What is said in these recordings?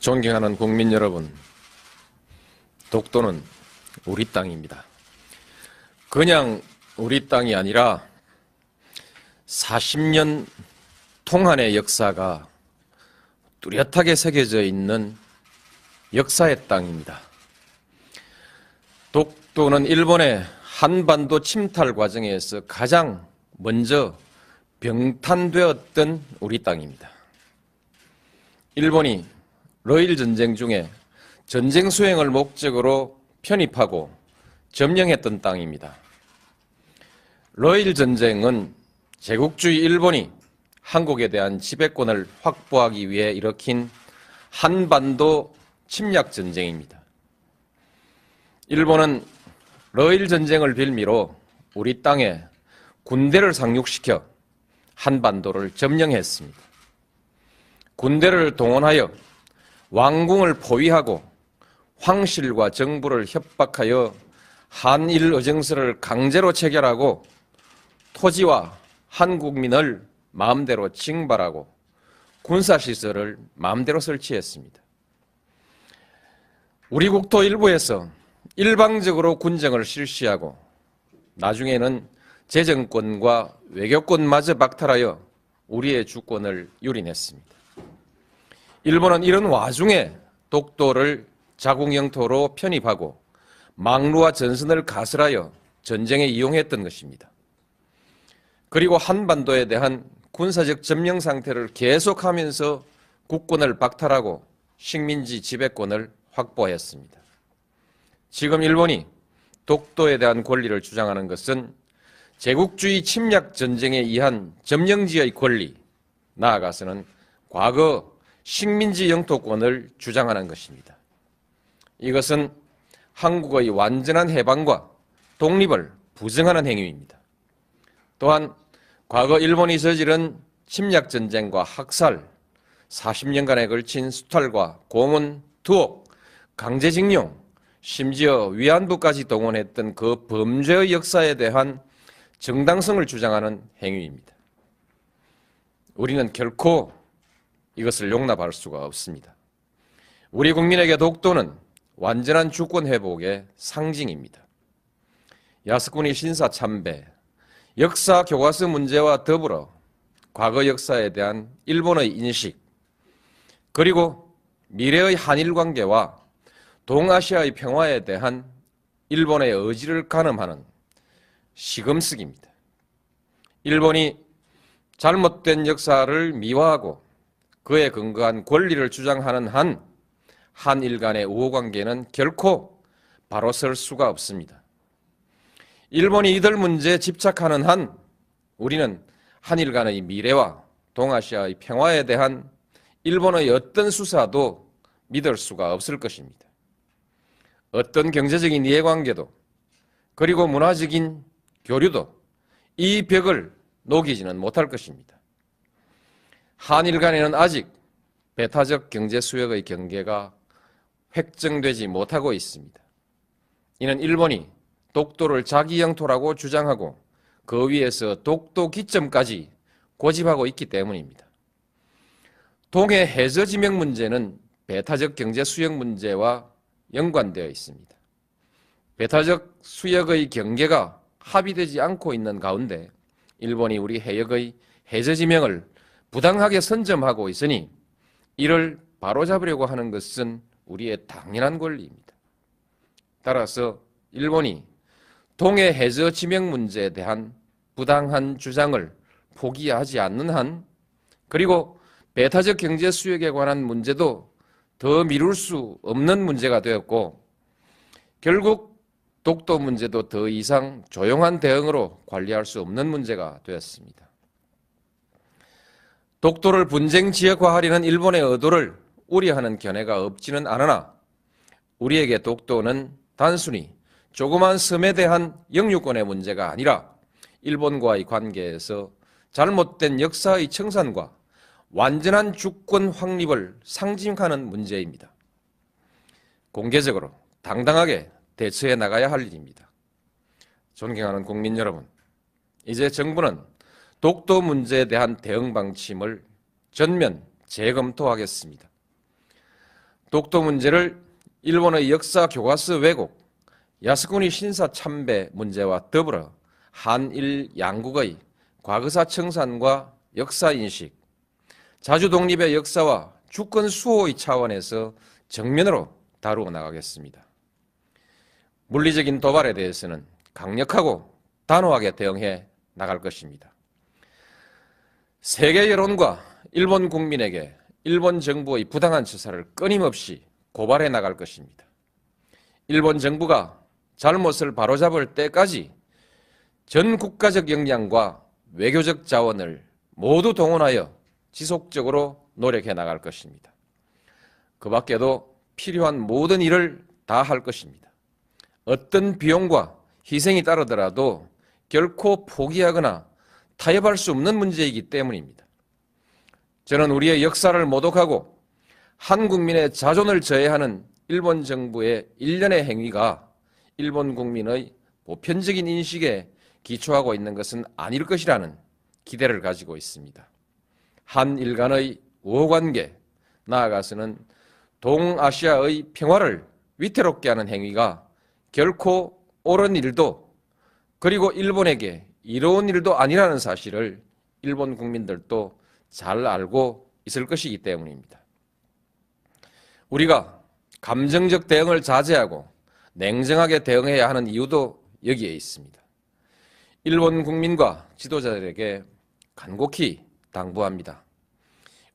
존경하는 국민 여러분, 독도는 우리 땅입니다. 그냥 우리 땅이 아니라 40년 통한의 역사가 뚜렷하게 새겨져 있는 역사의 땅입니다. 독도는 일본의 한반도 침탈 과정에서 가장 먼저 병탄되었던 우리 땅입니다. 일본이 러일 전쟁 중에 전쟁 수행을 목적으로 편입하고 점령했던 땅입니다. 러일 전쟁은 제국주의 일본이 한국에 대한 지배권을 확보하기 위해 일으킨 한반도 침략 전쟁입니다. 일본은 러일 전쟁을 빌미로 우리 땅에 군대를 상륙시켜 한반도를 점령했습니다. 군대를 동원하여 왕궁을 포위하고 황실과 정부를 협박하여 한일 의정서를 강제로 체결하고 토지와 한국민을 마음대로 징발하고 군사시설을 마음대로 설치했습니다. 우리 국토 일부에서 일방적으로 군정을 실시하고 나중에는 재정권과 외교권마저 박탈하여 우리의 주권을 유린했습니다. 일본은 이런 와중에 독도를 자국 영토로 편입하고 망루와 전선을 가설하여 전쟁에 이용했던 것입니다. 그리고 한반도에 대한 군사적 점령 상태를 계속하면서 국권을 박탈하고 식민지 지배권을 확보했습니다. 지금 일본이 독도에 대한 권리를 주장하는 것은 제국주의 침략 전쟁에 의한 점령지의 권리, 나아가서는 과거 식민지 영토권을 주장하는 것입니다. 이것은 한국의 완전한 해방과 독립을 부정하는 행위입니다. 또한 과거 일본이 저지른 침략 전쟁과 학살, 40년간에 걸친 수탈과 고문, 투옥, 강제징용, 심지어 위안부까지 동원했던 그 범죄의 역사에 대한 정당성을 주장하는 행위입니다. 우리는 결코 이것을 용납할 수가 없습니다. 우리 국민에게 독도는 완전한 주권 회복의 상징입니다. 야스쿠니 신사 참배, 역사 교과서 문제와 더불어 과거 역사에 대한 일본의 인식, 그리고 미래의 한일 관계와 동아시아의 평화에 대한 일본의 의지를 가늠하는 시금석입니다. 일본이 잘못된 역사를 미화하고 그에 근거한 권리를 주장하는 한 한일 간의 우호관계는 결코 바로 설 수가 없습니다. 일본이 이들 문제에 집착하는 한 우리는 한일 간의 미래와 동아시아의 평화에 대한 일본의 어떤 수사도 믿을 수가 없을 것입니다. 어떤 경제적인 이해관계도 그리고 문화적인 교류도 이 벽을 녹이지는 못할 것입니다. 한일 간에는 아직 배타적 경제 수역의 경계가 획정되지 못하고 있습니다. 이는 일본이 독도를 자기 영토라고 주장하고 그 위에서 독도 기점까지 고집하고 있기 때문입니다. 동해 해저 지명 문제는 배타적 경제 수역 문제와 연관되어 있습니다. 배타적 수역의 경계가 합의되지 않고 있는 가운데 일본이 우리 해역의 해저 지명을 부당하게 선점하고 있으니 이를 바로잡으려고 하는 것은 우리의 당연한 권리입니다. 따라서 일본이 동해 해저 지명 문제에 대한 부당한 주장을 포기하지 않는 한, 그리고 배타적 경제 수역에 관한 문제도 더 미룰 수 없는 문제가 되었고 결국 독도 문제도 더 이상 조용한 대응으로 관리할 수 없는 문제가 되었습니다. 독도를 분쟁 지역화하려는 일본의 의도를 우려하는 견해가 없지는 않으나 우리에게 독도는 단순히 조그만 섬에 대한 영유권의 문제가 아니라 일본과의 관계에서 잘못된 역사의 청산과 완전한 주권 확립을 상징하는 문제입니다. 공개적으로 당당하게 대처해 나가야 할 일입니다. 존경하는 국민 여러분, 이제 정부는 독도 문제에 대한 대응 방침을 전면 재검토하겠습니다. 독도 문제를 일본의 역사 교과서 왜곡, 야스쿠니 신사 참배 문제와 더불어 한일 양국의 과거사 청산과 역사 인식, 자주 독립의 역사와 주권 수호의 차원에서 정면으로 다루어 나가겠습니다. 물리적인 도발에 대해서는 강력하고 단호하게 대응해 나갈 것입니다. 세계 여론과 일본 국민에게 일본 정부의 부당한 처사를 끊임없이 고발해 나갈 것입니다. 일본 정부가 잘못을 바로잡을 때까지 전 국가적 역량과 외교적 자원을 모두 동원하여 지속적으로 노력해 나갈 것입니다. 그 밖에도 필요한 모든 일을 다 할 것입니다. 어떤 비용과 희생이 따르더라도 결코 포기하거나 타협할 수 없는 문제이기 때문입니다. 저는 우리의 역사를 모독하고 한 국민의 자존을 저해하는 일본 정부의 일련의 행위가 일본 국민의 보편적인 인식에 기초하고 있는 것은 아닐 것이라는 기대를 가지고 있습니다. 한일 간의 우호관계, 나아가서는 동아시아의 평화를 위태롭게 하는 행위가 결코 옳은 일도 그리고 일본에게 이로운 일도 아니라는 사실을 일본 국민들도 잘 알고 있을 것이기 때문입니다. 우리가 감정적 대응을 자제하고 냉정하게 대응해야 하는 이유도 여기에 있습니다. 일본 국민과 지도자들에게 간곡히 당부합니다.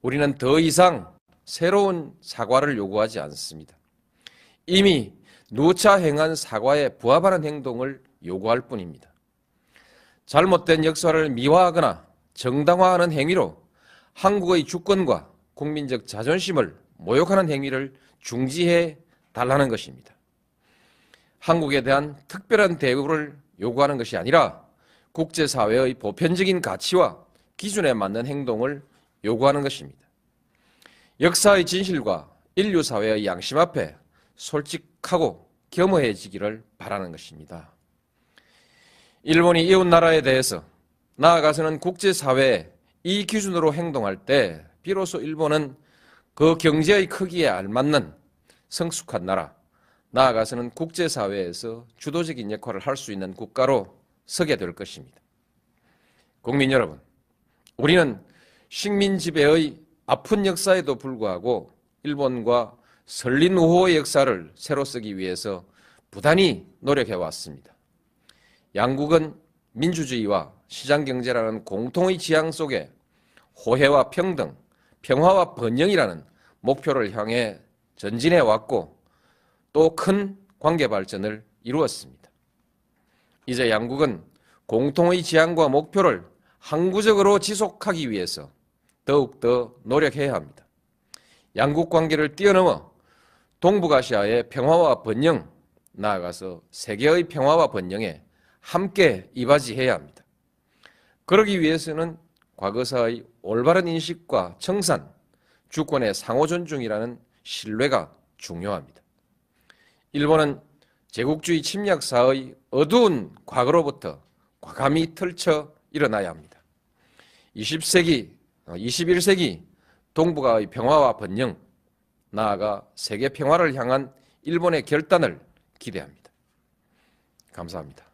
우리는 더 이상 새로운 사과를 요구하지 않습니다. 이미 누차 행한 사과에 부합하는 행동을 요구할 뿐입니다. 잘못된 역사를 미화하거나 정당화하는 행위로 한국의 주권과 국민적 자존심을 모욕하는 행위를 중지해 달라는 것입니다. 한국에 대한 특별한 대우를 요구하는 것이 아니라 국제사회의 보편적인 가치와 기준에 맞는 행동을 요구하는 것입니다. 역사의 진실과 인류사회의 양심 앞에 솔직하고 겸허해지기를 바라는 것입니다. 일본이 이웃나라에 대해서 나아가서는 국제사회에 이 기준으로 행동할 때 비로소 일본은 그 경제의 크기에 알맞는 성숙한 나라, 나아가서는 국제사회에서 주도적인 역할을 할 수 있는 국가로 서게 될 것입니다. 국민 여러분, 우리는 식민 지배의 아픈 역사에도 불구하고 일본과 설린 우호의 역사를 새로 쓰기 위해서 부단히 노력해 왔습니다. 양국은 민주주의와 시장경제라는 공통의 지향 속에 호혜와 평등, 평화와 번영이라는 목표를 향해 전진해 왔고 또 큰 관계 발전을 이루었습니다. 이제 양국은 공통의 지향과 목표를 항구적으로 지속하기 위해서 더욱더 노력해야 합니다. 양국 관계를 뛰어넘어 동북아시아의 평화와 번영, 나아가서 세계의 평화와 번영에 함께 이바지해야 합니다. 그러기 위해서는 과거사의 올바른 인식과 청산, 주권의 상호 존중이라는 신뢰가 중요합니다. 일본은 제국주의 침략사의 어두운 과거로부터 과감히 털쳐 일어나야 합니다. 21세기 동북아의 평화와 번영, 나아가 세계 평화를 향한 일본의 결단을 기대합니다. 감사합니다.